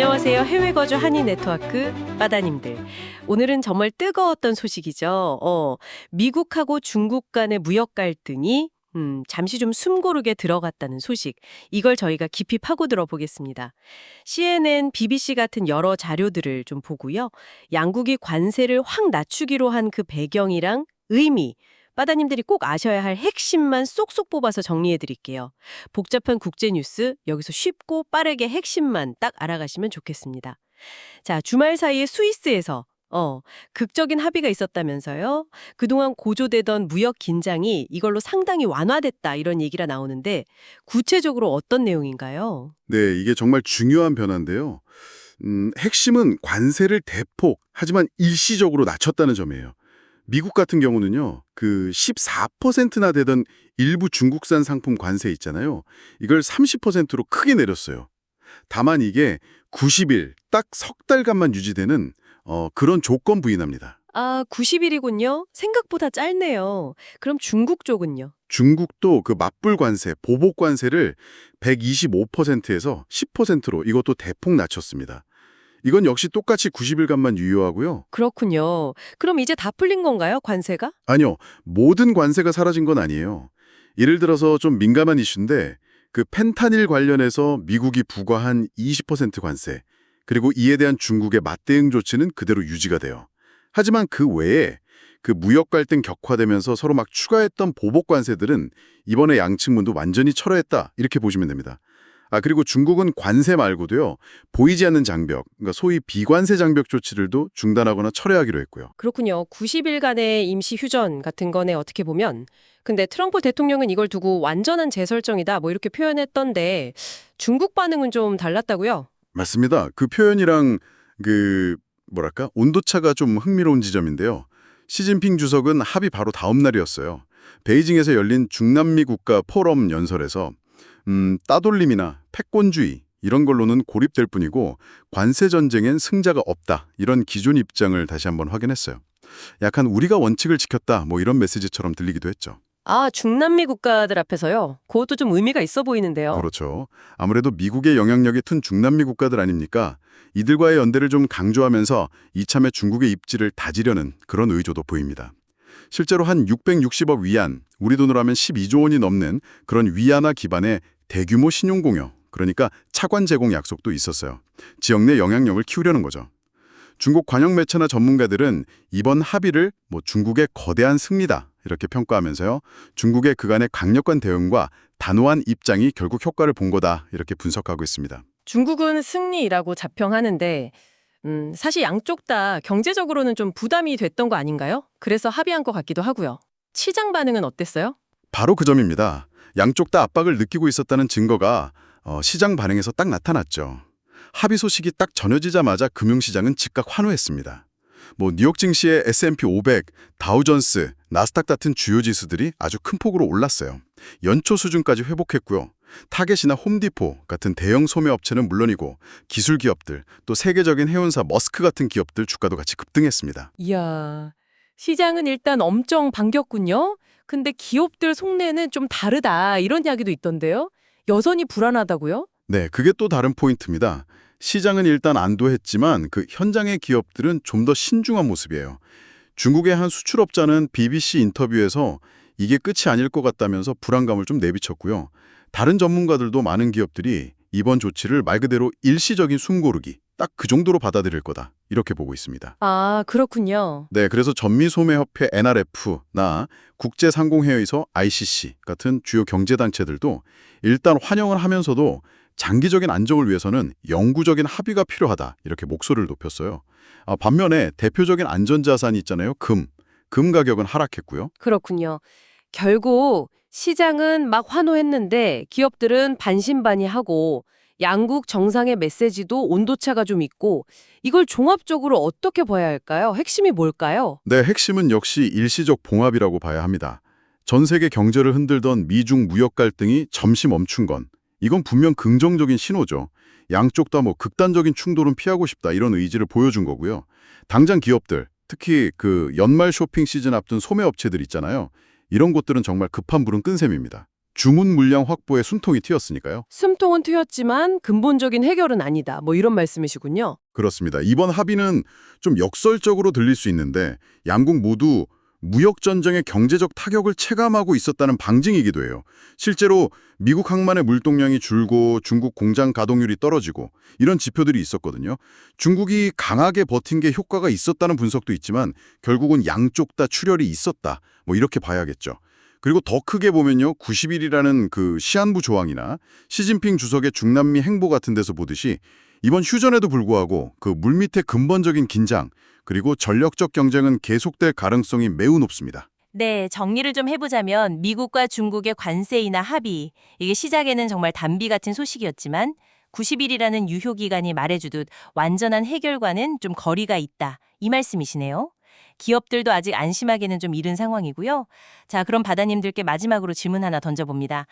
안녕하세요. 해외 거주 한인 네트워크 빠다님들. 오늘은 정말 뜨거웠던 소식이죠. 미국하고 중국 간의 무역 갈등이 잠시 좀 숨고르게 들어갔다는 소식. 이걸 저희가 깊이 파고들어 보겠습니다. CNN, BBC 같은 여러 자료들을 좀 보고요. 양국이 관세를 확 낮추기로 한 그 배경이랑 의미, 빠다님들이 꼭 아셔야 할 핵심만 쏙쏙 뽑아서 정리해 드릴게요. 복잡한 국제 뉴스 여기서 쉽고 빠르게 핵심만 딱 알아가시면 좋겠습니다. 자, 주말 사이에 스위스에서 극적인 합의가 있었다면서요. 그동안 고조되던 무역 긴장이 이걸로 상당히 완화됐다 이런 얘기가 나오는데 구체적으로 어떤 내용인가요? 네, 이게 정말 중요한 변화인데요. 핵심은 관세를 대폭, 하지만 일시적으로 낮췄다는 점이에요. 미국 같은 경우는요, 그 14%나 되던 일부 중국산 상품 관세 있잖아요. 이걸 30%로 크게 내렸어요. 다만 이게 90일, 딱 석 달간만 유지되는 그런 조건 부인합니다. 아, 90일이군요. 생각보다 짧네요. 그럼 중국 쪽은요? 중국도 그 맞불 관세, 보복 관세를 125%에서 10%로 이것도 대폭 낮췄습니다. 이건 역시 똑같이 90일간만 유효하고요. 그렇군요. 그럼 이제 다 풀린 건가요, 관세가? 아니요, 모든 관세가 사라진 건 아니에요. 예를 들어서 좀 민감한 이슈인데 그 펜타닐 관련해서 미국이 부과한 20% 관세, 그리고 이에 대한 중국의 맞대응 조치는 그대로 유지가 돼요. 하지만 그 외에 그 무역 갈등 격화되면서 서로 막 추가했던 보복 관세들은 이번에 양측문도 완전히 철회했다 이렇게 보시면 됩니다. 그리고 중국은 관세 말고도요, 보이지 않는 장벽, 그러니까 소위 비관세 장벽 조치들도 중단하거나 철회하기로 했고요. 그렇군요. 90일간의 임시 휴전 같은 거네 어떻게 보면. 근데 트럼프 대통령은 이걸 두고 완전한 재설정이다 뭐 이렇게 표현했던데 중국 반응은 좀 달랐다고요? 맞습니다. 그 표현이랑 온도차가 좀 흥미로운 지점인데요. 시진핑 주석은 합의 바로 다음 날이었어요. 베이징에서 열린 중남미 국가 포럼 연설에서 따돌림이나 패권주의 이런 걸로는 고립될 뿐이고 관세 전쟁엔 승자가 없다 이런 기존 입장을 다시 한번 확인했어요. 약간 우리가 원칙을 지켰다 뭐 이런 메시지처럼 들리기도 했죠. 아, 중남미 국가들 앞에서요? 그것도 좀 의미가 있어 보이는데요. 그렇죠. 아무래도 미국의 영향력이 큰 중남미 국가들 아닙니까? 이들과의 연대를 좀 강조하면서 이참에 중국의 입지를 다지려는 그런 의조도 보입니다. 실제로 한 660억 위안, 우리 돈으로 하면 12조 원이 넘는 그런 위안화 기반의 대규모 신용공여, 그러니까 차관 제공 약속도 있었어요. 지역 내 영향력을 키우려는 거죠. 중국 관영 매체나 전문가들은 이번 합의를 중국의 거대한 승리다 이렇게 평가하면서요. 중국의 그간의 강력한 대응과 단호한 입장이 결국 효과를 본 거다 이렇게 분석하고 있습니다. 중국은 승리라고 자평하는데 사실 양쪽 다 경제적으로는 좀 부담이 됐던 거 아닌가요? 그래서 합의한 것 같기도 하고요. 시장 반응은 어땠어요? 바로 그 점입니다. 양쪽 다 압박을 느끼고 있었다는 증거가 시장 반응에서 딱 나타났죠. 합의 소식이 딱 전해지자마자 금융시장은 즉각 환호했습니다. 뉴욕 증시의 S&P 500, 다우존스, 나스닥 같은 주요 지수들이 아주 큰 폭으로 올랐어요. 연초 수준까지 회복했고요. 타겟이나 홈디포 같은 대형 소매 업체는 물론이고 기술 기업들, 또 세계적인 해운사 머스크 같은 기업들 주가도 같이 급등했습니다. 이야, 시장은 일단 엄청 반겼군요. 근데 기업들 속내는 좀 다르다 이런 이야기도 있던데요. 여전히 불안하다고요? 네, 그게 또 다른 포인트입니다. 시장은 일단 안도했지만 그 현장의 기업들은 좀 더 신중한 모습이에요. 중국의 한 수출업자는 BBC 인터뷰에서 이게 끝이 아닐 것 같다면서 불안감을 좀 내비쳤고요. 다른 전문가들도 많은 기업들이 이번 조치를 말 그대로 일시적인 숨고르기, 딱 그 정도로 받아들일 거다 이렇게 보고 있습니다. 아, 그렇군요. 네, 그래서 전미소매협회 NRF나 국제상공회의소 ICC 같은 주요 경제단체들도 일단 환영을 하면서도 장기적인 안정을 위해서는 영구적인 합의가 필요하다 이렇게 목소리를 높였어요. 반면에 대표적인 안전자산이 있잖아요. 금 가격은 하락했고요. 그렇군요. 결국 시장은 막 환호했는데 기업들은 반신반의하고 양국 정상의 메시지도 온도차가 좀 있고 이걸 종합적으로 어떻게 봐야 할까요? 핵심이 뭘까요? 네, 핵심은 역시 일시적 봉합이라고 봐야 합니다. 전 세계 경제를 흔들던 미중 무역 갈등이 잠시 멈춘 건 이건 분명 긍정적인 신호죠. 양쪽 다 극단적인 충돌은 피하고 싶다 이런 의지를 보여준 거고요. 당장 기업들, 특히 그 연말 쇼핑 시즌 앞둔 소매업체들 있잖아요. 이런 곳들은 정말 급한 불은 끈 셈입니다. 주문 물량 확보에 숨통이 트였으니까요. 숨통은 트였지만 근본적인 해결은 아니다. 뭐 이런 말씀이시군요. 그렇습니다. 이번 합의는 좀 역설적으로 들릴 수 있는데 양국 모두 무역전쟁의 경제적 타격을 체감하고 있었다는 방증이기도 해요. 실제로 미국 항만의 물동량이 줄고 중국 공장 가동률이 떨어지고 이런 지표들이 있었거든요. 중국이 강하게 버틴 게 효과가 있었다는 분석도 있지만 결국은 양쪽 다 출혈이 있었다. 뭐 이렇게 봐야겠죠. 그리고 더 크게 보면요. 90일이라는 그 시한부 조항이나 시진핑 주석의 중남미 행보 같은 데서 보듯이 이번 휴전에도 불구하고 그 물밑의 근본적인 긴장 그리고 전력적 경쟁은 계속될 가능성이 매우 높습니다. 네, 정리를 좀 해보자면 미국과 중국의 관세이나 합의, 이게 시작에는 정말 단비 같은 소식이었지만 90일이라는 유효기간이 말해주듯 완전한 해결과는 좀 거리가 있다. 이 말씀이시네요. 기업들도 아직 안심하기는 좀 이른 상황이고요. 자, 그럼 바다님들께 마지막으로 질문 하나 던져봅니다.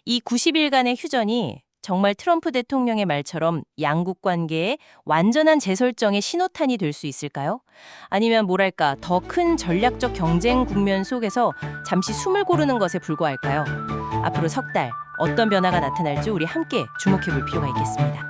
이 90일간의 휴전이 정말 트럼프 대통령의 말처럼 양국 관계의 완전한 재설정의 신호탄이 될 수 있을까요? 아니면 뭐랄까 더 큰 전략적 경쟁 국면 속에서 잠시 숨을 고르는 것에 불과할까요? 앞으로 석 달 어떤 변화가 나타날지 우리 함께 주목해 볼 필요가 있겠습니다.